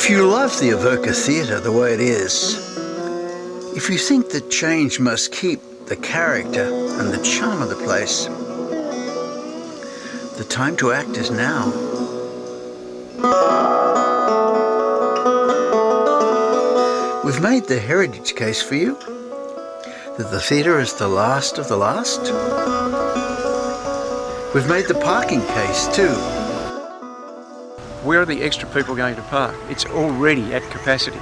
If you love the Avoca Theatre the way it is, if you think that change must keep the character and the charm of the place, the time to act is now. We've made the heritage case for you, that the theatre is the last of the last. We've made the parking case too. Where are the extra people going to park? It's already at capacity.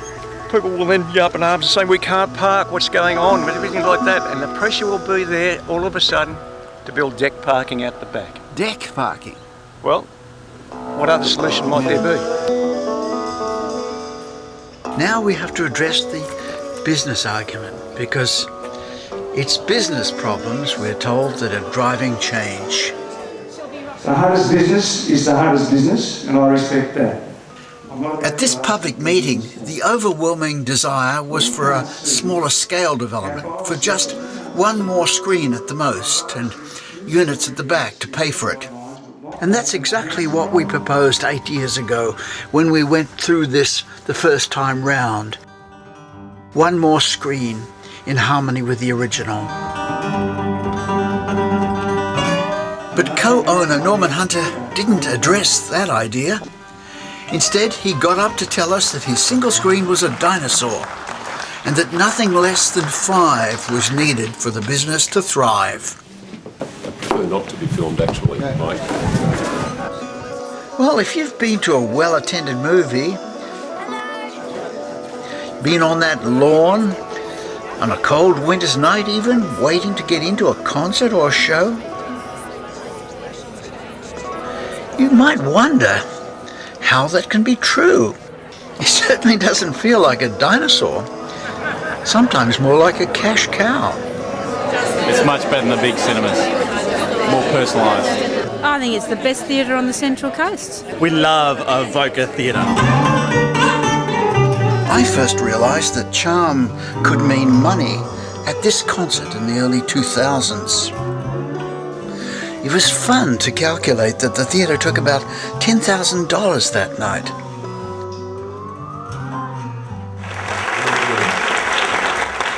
People will then be up in arms and say, we can't park, what's going on, and everything like that. And the pressure will be there all of a sudden to build deck parking out the back. Deck parking? Well, what other solution might there be? Now we have to address the business argument, because it's business problems, we're told, that are driving change. The hardest business is the hardest business, and I respect that. At this public meeting, the overwhelming desire was for a smaller scale development, for just one more screen at the most, and units at the back to pay for it. And that's exactly what we proposed 8 years ago when we went through this the first time round. One more screen in harmony with the original. But co-owner Norman Hunter didn't address that idea. Instead, he got up to tell us that his single screen was a dinosaur and that nothing less than 5 was needed for the business to thrive. I prefer not to be filmed, actually, Mike. Well, if you've been to a well-attended movie, been on that lawn, on a cold winter's night even, waiting to get into a concert or a show, you might wonder how that can be true. It certainly doesn't feel like a dinosaur. Sometimes more like a cash cow. It's much better than the big cinemas. More personalised. I think it's the best theatre on the Central Coast. We love Avoca Theatre. I first realised that charm could mean money at this concert in the early 2000s. It was fun to calculate that the theatre took about $10,000 that night.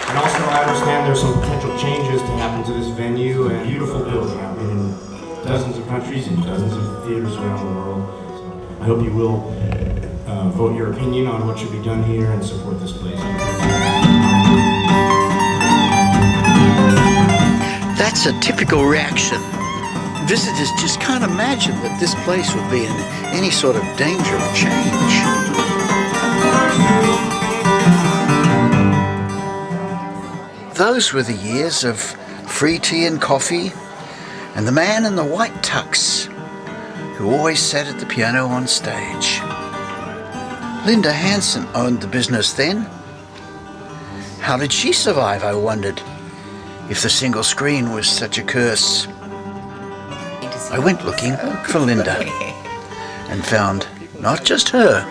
And also I understand there's some potential changes to happen to this venue, and beautiful building. I've been in dozens of countries and dozens of theatres around the world. So I hope you will vote your opinion on what should be done here and support this place. That's a typical reaction. Visitors just can't imagine that this place would be in any sort of danger of change. Those were the years of free tea and coffee, and the man in the white tux who always sat at the piano on stage. Linda Hansen owned the business then. How did she survive, I wondered, if the single screen was such a curse? I went looking for Linda and found not just her,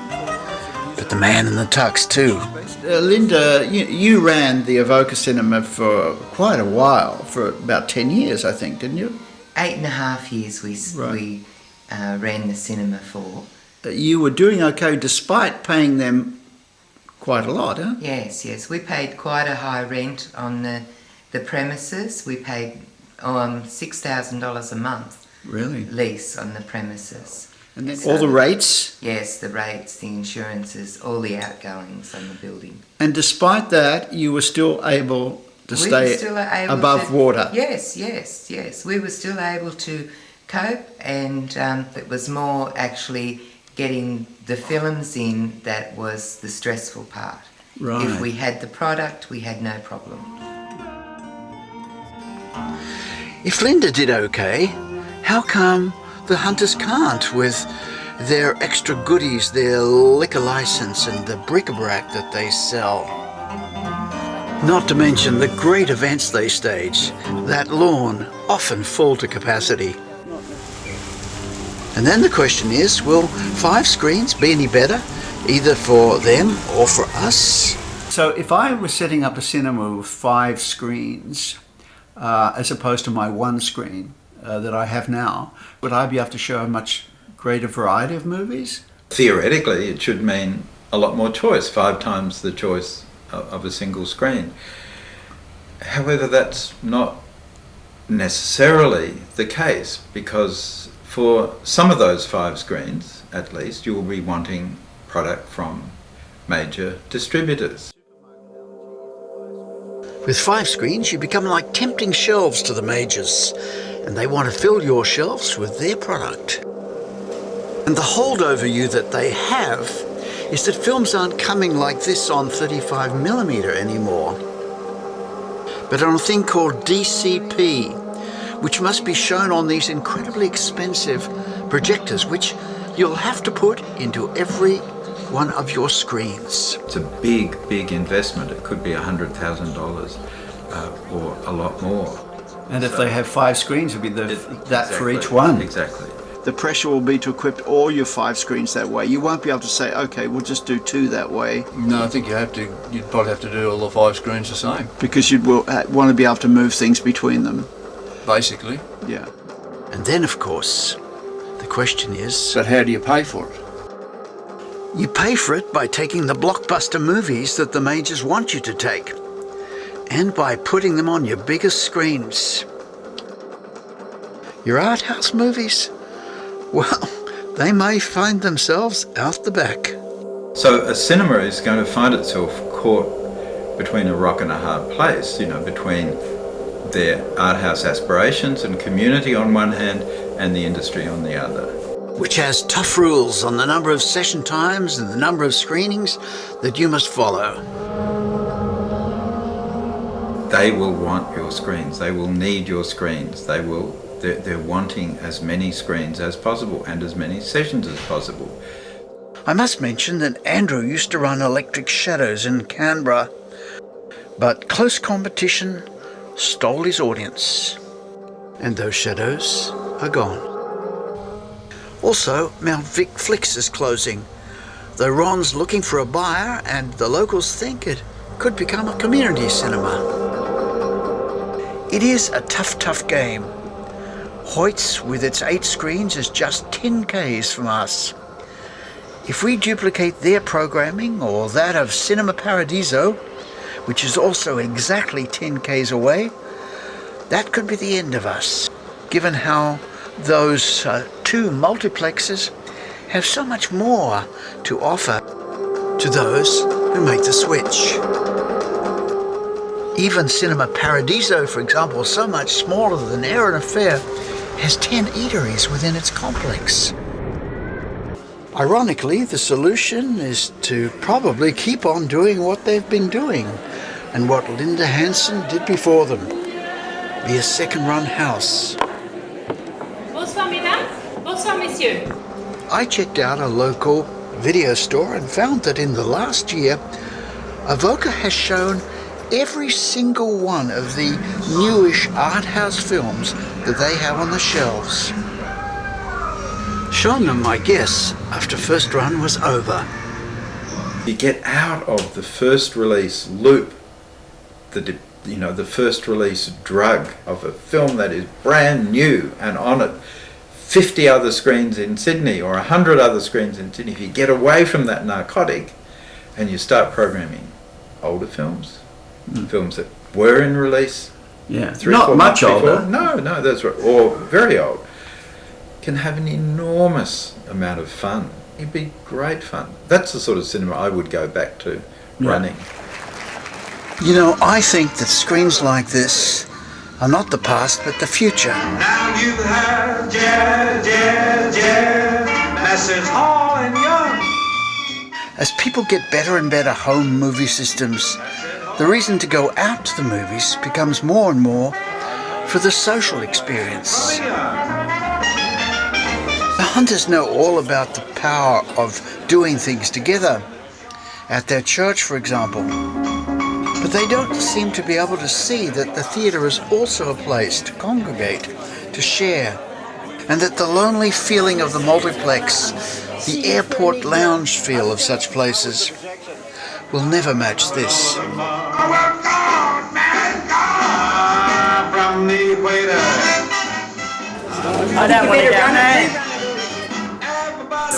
but the man in the tux too. Linda, you ran the Avoca Cinema for quite a while, for about 10 years, I think, didn't you? 8.5 years we ran the cinema for. You were doing okay despite paying them quite a lot, huh? Yes. We paid quite a high rent on the premises. We paid $6,000 a month. Really? Lease on the premises. And then all the rates? Yes, the rates, the insurances, all the outgoings on the building. And despite that, you were still able to stay above water? Yes. We were still able to cope, and it was more actually getting the films in that was the stressful part. Right. If we had the product, we had no problem. If Linda did okay, how come the Hunters can't, with their extra goodies, their liquor license and the bric-a-brac that they sell? Not to mention the great events they stage, that lawn often full to capacity. And then the question is, will 5 screens be any better, either for them or for us? So if I was setting up a cinema with 5 screens, as opposed to my 1 screen that I have now, would I be able to show a much greater variety of movies? Theoretically, it should mean a lot more choice, 5 times the choice of a single screen. However, that's not necessarily the case, because for some of those 5 screens, at least, you will be wanting product from major distributors. With 5 screens, you become like tempting shelves to the majors, and they want to fill your shelves with their product. And the hold over you that they have is that films aren't coming like this on 35mm anymore, but on a thing called DCP, which must be shown on these incredibly expensive projectors, which you'll have to put into every one of your screens. It's a big, big investment. It could be $100,000 or a lot more. And if they have 5 screens, it'll be that for each one. Exactly. The pressure will be to equip all your 5 screens that way. You won't be able to say, okay, we'll just do 2 that way. No, I think you'd probably have to do all the 5 screens the same. Because you'd want to be able to move things between them. Basically. Yeah. And then, of course, the question is... But how do you pay for it? You pay for it by taking the blockbuster movies that the majors want you to take, and by putting them on your biggest screens. Your art house movies? Well, they may find themselves out the back. So a cinema is going to find itself caught between a rock and a hard place, between their art house aspirations and community on one hand and the industry on the other. Which has tough rules on the number of session times and the number of screenings that you must follow. They will want your screens. They will need your screens. They're wanting as many screens as possible and as many sessions as possible. I must mention that Andrew used to run Electric Shadows in Canberra, but close competition stole his audience, and those shadows are gone. Also, Mount Vic Flicks is closing, though Ron's looking for a buyer and the locals think it could become a community cinema. It is a tough game. Hoyt's, with its 8 screens, is just 10 k's from us. If we duplicate their programming or that of Cinema Paradiso, which is also exactly 10 k's away, that could be the end of us, given how those 2 multiplexes have so much more to offer to those who make the switch. Even Cinema Paradiso, for example, so much smaller than Erin Affair, has 10 eateries within its complex. Ironically, the solution is to probably keep on doing what they've been doing and what Linda Hansen did before them, be a second-run house. Bonsoir, mesdames. Bonsoir, messieurs. I checked out a local video store and found that in the last year, Avoca has shown every single one of the newish art house films that they have on the shelves. Shown them, I guess, after first run was over. You get out of the first release loop, the first release drug of a film that is brand new and on it 50 other screens in Sydney or 100 other screens in Sydney. If you get away from that narcotic and you start programming older films, films that were in release, 3 not 4 much months before, older. No, that's right, or very old, can have an enormous amount of fun. It'd be great fun. That's the sort of cinema I would go back to running. You know, I think that screens like this are not the past, but the future. Now you have jazz, Messrs. Hall and Young. As people get better and better home movie systems, the reason to go out to the movies becomes more and more for the social experience. The Hunters know all about the power of doing things together, at their church, for example. But they don't seem to be able to see that the theatre is also a place to congregate, to share, and that the lonely feeling of the multiplex, the airport lounge feel of such places, will never match this. From the equator. I don't want to go home.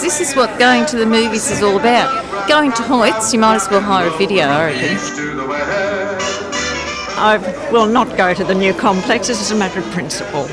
because this is what going to the movies is all about. Going to Hoyts, you might as well hire a video, I reckon. I will not go to the new complex. This is a matter of principle.